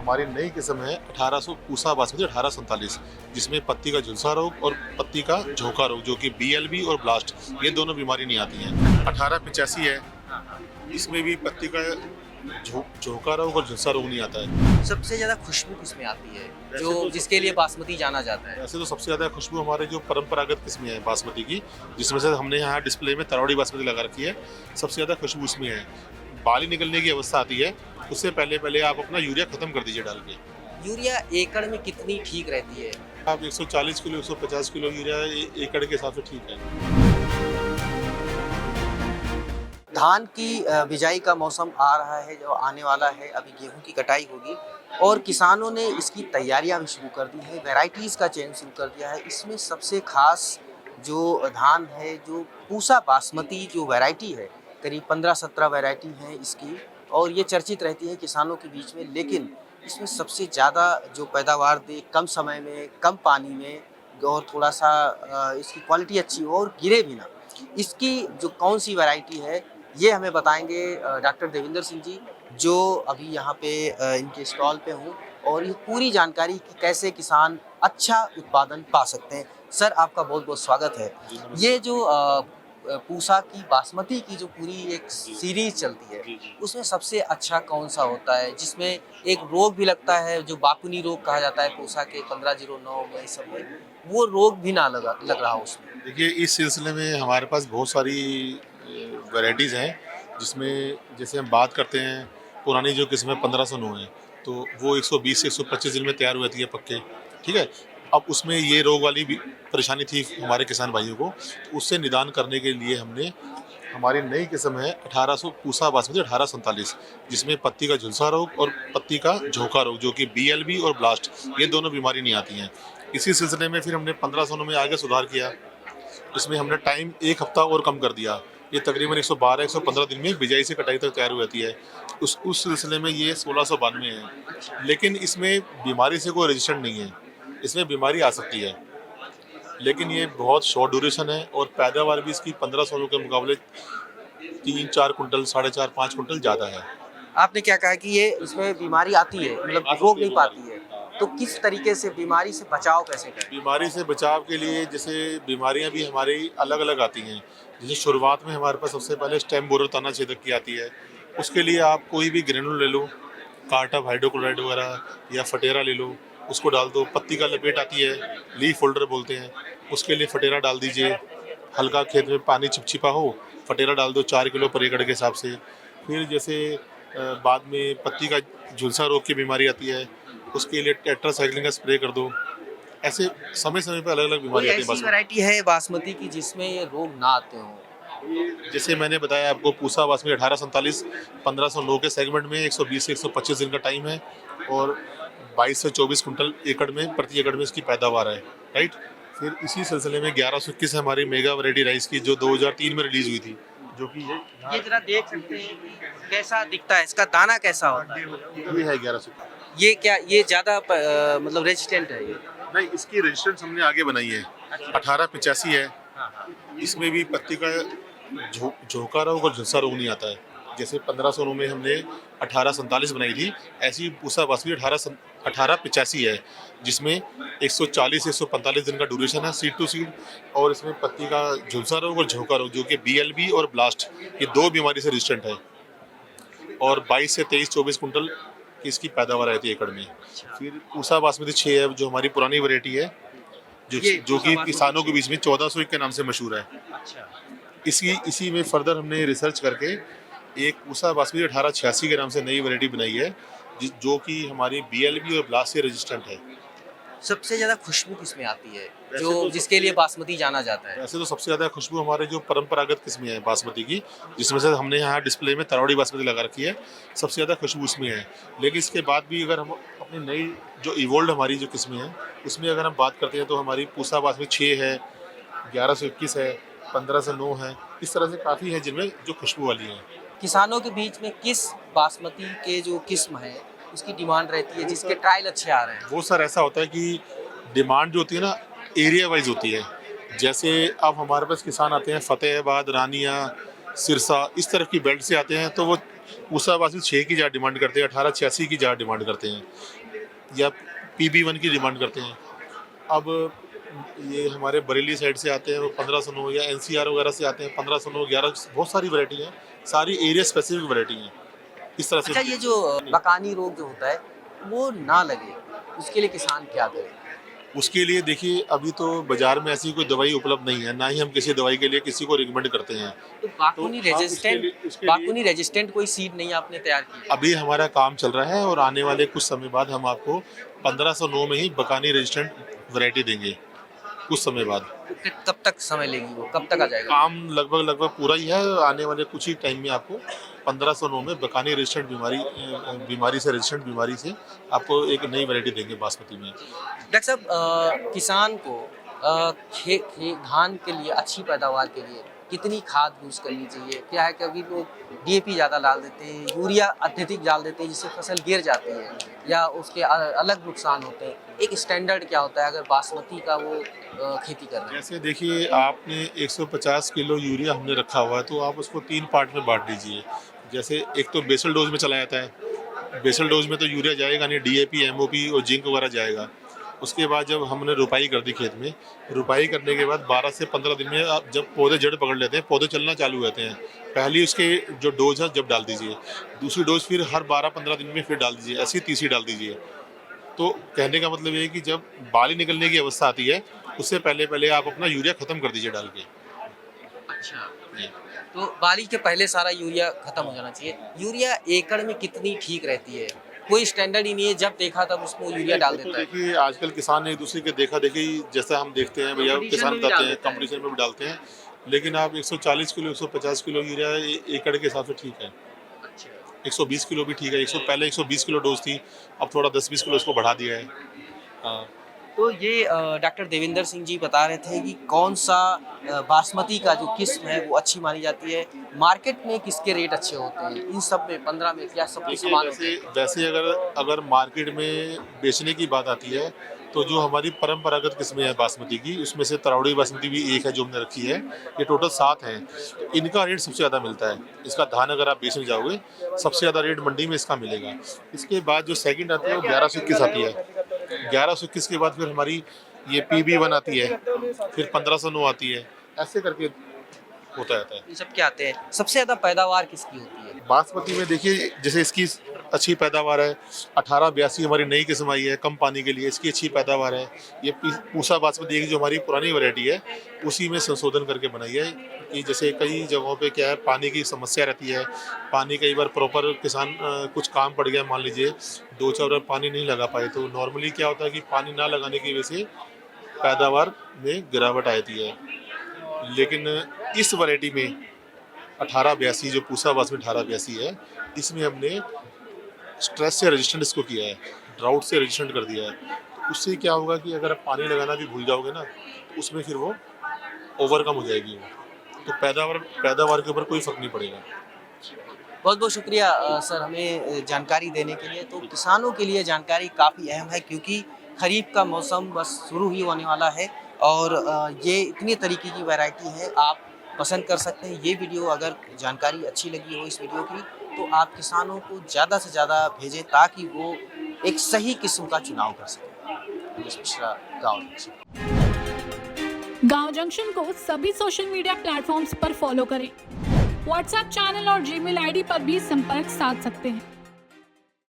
हमारी नई किस्म है 1800 पूसा बासमती 1847, जिसमें पत्ती का झुलसा रोग और पत्ती का झोंका रोग जो कि BLB और ब्लास्ट ये दोनों बीमारी नहीं आती हैं। 1885 है, इसमें भी पत्ती का झोंका रोग और झुलसा रोग नहीं आता है। सबसे ज्यादा खुशबू किसमें आती है जो जिसके लिए बासमती जाना जाता है? वैसे तो सबसे ज़्यादा खुशबू हमारे जो परंपरागत किस्में हैं बासमती की, जिसमें से हमने यहाँ डिस्प्ले में तरोड़ी बासमती लगा रखी है, सबसे ज़्यादा खुशबू उसमें है। बाली निकलने की अवस्था आती है, उससे पहले आप अपना यूरिया खत्म कर दीजिए डाल के। यूरिया एकड़ में कितनी ठीक रहती है? आप 140 किलो 150 किलो यूरिया एकड़ के हिसाब से ठीक है। धान की बिजाई का मौसम आ रहा है, जो आने वाला है। अभी गेहूं की कटाई होगी और किसानों ने इसकी तैयारियां भी शुरू कर दी है, वैरायटीज़ का चयन शुरू कर दिया है। इसमें सबसे खास जो धान है, जो पूसा बासमती जो वैरायटी है, करीब 15-17 वैरायटी है इसकी, और ये चर्चित रहती है किसानों के बीच में। लेकिन इसमें सबसे ज़्यादा जो पैदावार दे, कम समय में, कम पानी में, और थोड़ा सा इसकी क्वालिटी अच्छी हो और गिरे भी ना, इसकी जो कौन सी वैरायटी है ये हमें बताएंगे डॉक्टर देविंदर सिंह जी, जो अभी यहाँ पे इनके स्टॉल पे हूँ, और ये पूरी जानकारी कि कैसे किसान अच्छा उत्पादन पा सकते हैं। सर, आपका बहुत बहुत स्वागत है। ये जो पूसा की बासमती की जो पूरी एक सीरीज चलती है, उसमें सबसे अच्छा कौन सा होता है, जिसमें एक रोग भी लगता है जो बाकुनी रोग कहा जाता है पूसा के 1509 में सब में, वो रोग भी ना लग रहा उसमें? देखिए, इस सिलसिले में हमारे पास बहुत सारी वैरायटीज़ हैं, जिसमें जैसे हम बात करते हैं पुरानी जो किस्में 1509 है, तो वो 120 से 125 दिन में तैयार हो जाती है पक्के, ठीक है। अब उसमें ये रोग वाली भी परेशानी थी हमारे किसान भाइयों को, तो उससे निदान करने के लिए हमने हमारी नई किस्म है 1800 पूसा बासमती 1847, जिसमें पत्ती का झुलसा रोग और पत्ती का झोंका रोग जो कि BLB और ब्लास्ट ये दोनों बीमारी नहीं आती हैं। इसी सिलसिले में फिर हमने 1509 में आगे सुधार किया, इसमें हमने टाइम 1 हफ्ता और कम कर दिया। ये तकरीबन 112-115 दिन में बिजाई से कटाई तक तैयार हो जाती है। उस सिलसिले में ये 1692 है, लेकिन इसमें बीमारी से कोई रजिस्टेंट नहीं है। इसमें बीमारी आ सकती है, लेकिन ये बहुत शॉर्ट ड्यूरेशन है और पैदावार भी इसकी 1500 के मुकाबले 3-4 कुंटल, 4.5-5 कुंटल ज़्यादा है। आपने क्या कहा कि ये इसमें बीमारी आती है, मतलब रोक नहीं पाती है, तो किस तरीके से बीमारी से बचाव कैसे करें? बीमारी से बचाव के लिए जैसे बीमारियां भी हमारी अलग अलग आती हैं। जैसे शुरुआत में हमारे पास सबसे पहले स्टेम बोरर तना छेदक की आती है। उसके लिए आप कोई भी ग्रेनुल ले लो, कार्टप हाइड्रोक्लोराइड वगैरह या फटेरा ले लो, उसको डाल दो। पत्ती का लपेट आती है, लीफ फोल्डर बोलते हैं, उसके लिए फटेरा डाल दीजिए। हल्का खेत में पानी चिपचिपा हो, फटेरा डाल दो 4 किलो पर एकड़ के हिसाब से। फिर जैसे बाद में पत्ती का झुलसा रोग की बीमारी आती है, उसके लिए टेट्रासाइक्लिन का स्प्रे कर दो। ऐसे समय समय पर अलग अलग बीमारी आती है। ऐसी वैरायटी है बासमती की जिसमें ये रोग ना आते हों? जैसे मैंने बताया आपको, पूसा बासमती 1847 1509 के सेगमेंट में 120 से 125 दिन का टाइम है और 22 से 24 कुंटल एकड़ में प्रति एकड़ में इसकी पैदावार है, राइट। फिर इसी सिलसिले में 1121 है हमारी मेगा वैरायटी राइस की, जो 2003 में रिलीज हुई थी, जो कि ये जरा देख सकते हैं कि कैसा दिखता है, इसका दाना कैसा होता है? ये है 1121। ये क्या, ये ज्यादा मतलब रेजिस्टेंट है ये? नहीं, इसकी रेजिस्टेंस हमने आगे बनाई है। 1885 है, इसमें भी पत्ती का झोंका रोग और झुलसा रोग नहीं आता है। जैसे 1509 में हमने 1847 बनाई थी, ऐसी पूसा बासमती 1885 है, जिसमें 140 से 145 दिन का ड्यूरेशन है सीड टू सीड, और इसमें पत्ती का झुलसा रोग और झोंका रोग जो कि BLB और ब्लास्ट ये 2 बीमारी से रेजिस्टेंट है, और 22 से 23-24 कुंटल की इसकी पैदावार रहती है एकड़ में। फिर पूसा बासमती 6 है, जो हमारी पुरानी वैरायटी है, जो कि किसानों के बीच में 1401 के नाम से मशहूर है। इसी में फर्दर हमने रिसर्च करके एक पूसा बासमती 1886 के नाम से नई वैरायटी बनाई है, जो कि हमारी BLB और ब्लास्ट से रेजिस्टेंट है। सबसे ज्यादा खुशबू किसमें आती है जो जिसके लिए बासमती जाना जाता है? वैसे तो सबसे ज़्यादा खुशबू हमारे जो परंपरागत किस्में हैं बासमती की, जिसमें से हमने यहाँ डिस्प्ले में तरोड़ी बासमती लगा रखी है, सबसे ज़्यादा खुशबू उसमें है। लेकिन इसके बाद भी अगर हम अपनी नई जो इवोल्ड हमारी जो किस्में हैं, उसमें अगर हम बात करते हैं तो हमारी पूसा बासमती 6 है, 1121 है, 1509 है, इस तरह से काफ़ी है जिनमें जो खुशबू वाली हैं। किसानों के बीच में किस बासमती के जो किस्म है उसकी डिमांड रहती है, जिसके ट्रायल अच्छे आ रहे हैं? वो सर ऐसा होता है कि डिमांड जो होती है ना, एरिया वाइज होती है। जैसे अब हमारे पास किसान आते हैं फतेहाबाद, रानिया, सिरसा, इस तरफ की बेल्ट से आते हैं, तो वो पूसा बासमती 6 की ज़्यादा डिमांड करते हैं, 1886 की ज़्यादा डिमांड करते हैं, या PB1 की डिमांड करते हैं। अब ये हमारे बरेली साइड से आते हैं वो 1509, या NCR वगैरह से आते हैं 1509, 11, बहुत सारी वैरायटी हैं, सारी एरिया स्पेसिफिक वैरायटी हैं, इस तरह से। अच्छा, ये जो बकानी रोग जो होता है वो ना लगे, उसके लिए किसान क्या करे? उसके लिए देखिए, अभी तो बाजार में ऐसी कोई दवाई उपलब्ध नहीं है, ना ही हम किसी दवाई के लिए किसी को रिकमेंड करते हैं। तो बाकुनी तो आप उसके लिए रेजिस्टेंट कोई सीड नहीं आपने तैयार की है? अभी हमारा काम चल रहा है, और आने वाले कुछ समय बाद हम आपको 1509 में ही बकानी रेजिस्टेंट वैरायटी देंगे, कुछ समय बाद। तो कब तक समय लेगी वो, कब तक आ जाएगा? काम लगभग पूरा ही है, आने वाले कुछ ही टाइम में आपको 1509 में बकानी रेजिस्टेंट बीमारी से आपको एक नई वैरायटी देंगे बासमती में। डॉक्टर साहब, किसान को धान के लिए अच्छी पैदावार के लिए कितनी खाद यूज करनी चाहिए? क्या है कि अभी लोग DAP ज़्यादा डाल देते हैं, यूरिया अत्यधिक डाल देते हैं, जिससे फसल गिर जाती है या उसके अलग नुकसान होते हैं। एक स्टैंडर्ड क्या होता है अगर बासमती का वो खेती कर रहे हैं? जैसे देखिए, आपने 150 किलो यूरिया हमने रखा हुआ है, तो आप उसको 3 पार्ट में बांट दीजिए। जैसे एक तो बेसल डोज में चला जाता है, बेसल डोज में तो यूरिया जाएगा नहीं, DAP, MOP और जिंक वगैरह जाएगा। उसके बाद जब हमने रुपाई कर दी खेत में, रुपाई करने के बाद 12 से 15 दिन में आप जब पौधे जड़ पकड़ लेते हैं, पौधे चलना चालू होते हैं, पहली उसके जो डोज है जब डाल दीजिए, दूसरी डोज फिर हर 12-15 दिन में फिर डाल दीजिए, ऐसी तीसरी डाल दीजिए। तो कहने का मतलब ये है कि जब बाली निकलने की अवस्था आती है, उससे पहले पहले आप अपना यूरिया खत्म कर दीजिए डाल के। अच्छा, जी। तो बाली के पहले सारा यूरिया खत्म हो जाना चाहिए। यूरिया एकड़ में कितनी ठीक रहती है? कोई स्टैंडर्ड ही नहीं है, जब देखा तब उसको यूरिया डाल तो देता है। देखिए, आजकल किसान एक दूसरे के देखा देखी, जैसा हम देखते हैं भैया, कंपटीशन किसान में भी बताते डाल हैं, देता है। कंपटीशन में भी डालते हैं, लेकिन आप 140 किलो 150 किलो यूरिया एकड़ के हिसाब से ठीक है। अच्छा, 120 किलो भी ठीक है। पहले 120 किलो डोज थी, अब थोड़ा 10-20 किलो उसको बढ़ा दिया है। हाँ। तो ये डॉक्टर देवेंद्र सिंह जी बता रहे थे कि कौन सा बासमती का जो किस्म है वो अच्छी मानी जाती है, मार्केट में किसके रेट अच्छे होते हैं, इन सब में 15 में क्या सब कुछ देखिए, समान होते हैं? वैसे अगर मार्केट में बेचने की बात आती है, तो जो हमारी परंपरागत किस्में हैं बासमती की, उसमें से तरावड़ी बासमती भी एक है जो हमने रखी है। ये टोटल 7 हैं। इनका रेट सबसे ज़्यादा मिलता है। इसका धान अगर आप बेचने जाओगे, सबसे ज़्यादा रेट मंडी में इसका मिलेगा। इसके बाद जो सेकंड आती है वो 1121 आती है। 1121 के बाद फिर हमारी ये PB1 आती है, फिर 1509 आती है, ऐसे करके होता रहता है। ये सब क्या आते हैं? सबसे ज्यादा पैदावार किसकी होती है? बासमती में देखिए, जैसे इसकी अच्छी पैदावार है, 1882 हमारी नई किस्म आई है, कम पानी के लिए, इसकी अच्छी पैदावार है। ये पूसा बासमती की जो हमारी पुरानी वैरायटी है, उसी में संशोधन करके बनाई है कि जैसे कई जगहों पे क्या है, पानी की समस्या रहती है, पानी कई बार प्रॉपर किसान कुछ काम पड़ गया, मान लीजिए 2-4 बार पानी नहीं लगा पाए, तो नॉर्मली क्या होता है कि पानी ना लगाने की वजह से पैदावार में गिरावट आती है। लेकिन इस वैरायटी में 1882 जो पूसा बासमती 1882 है, इसमें हमने स्ट्रेस से रेजिस्टेंट इसको किया है, ड्राउट से रेजिस्टेंट कर दिया है। तो उससे क्या होगा कि अगर आप पानी लगाना भी भूल जाओगे ना, तो उसमें फिर वो ओवरकम हो जाएगी वो। तो पैदावार के ऊपर कोई फर्क नहीं पड़ेगा। बहुत बहुत शुक्रिया सर, हमें जानकारी देने के लिए। तो किसानों के लिए जानकारी काफ़ी अहम है, क्योंकि खरीफ का मौसम बस शुरू ही होने वाला है और ये इतनी तरीके की वैरायटी है, आप पसंद कर सकते हैं। ये वीडियो अगर जानकारी अच्छी लगी हो इस वीडियो की, तो आप किसानों को ज़्यादा से ज़्यादा भेजें ताकि वो एक सही किस्म का चुनाव कर सकें। रमेश मिश्रा, गाँव जंक्शन। गाँव जंक्शन को सभी सोशल मीडिया प्लेटफॉर्म्स पर फॉलो करें। व्हाट्सएप चैनल और जीमेल आईडी पर भी संपर्क साध सकते हैं।